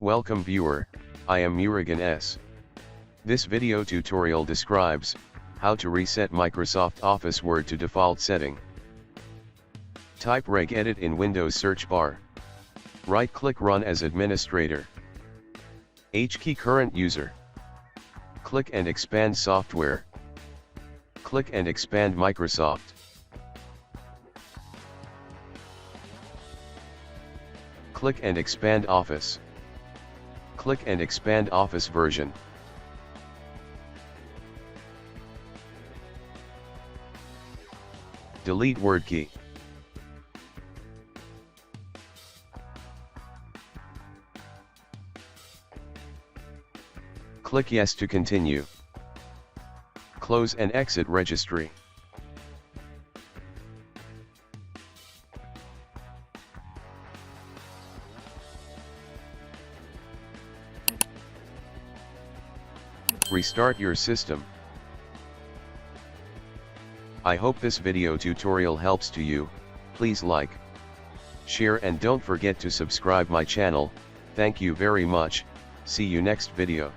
Welcome viewer, I am Murugan S. This video tutorial describes how to reset Microsoft Office Word to default setting. Type regedit in Windows search bar. Right-click Run as administrator. H-key current user. Click and expand software. Click and expand Microsoft. Click and expand Office. Click and expand Office version. Delete Word key. Click Yes to continue. Close and exit registry. Restart your system. I hope this video tutorial helps to you. Please like, share and don't forget to subscribe my channel. Thank you very much. See you next video.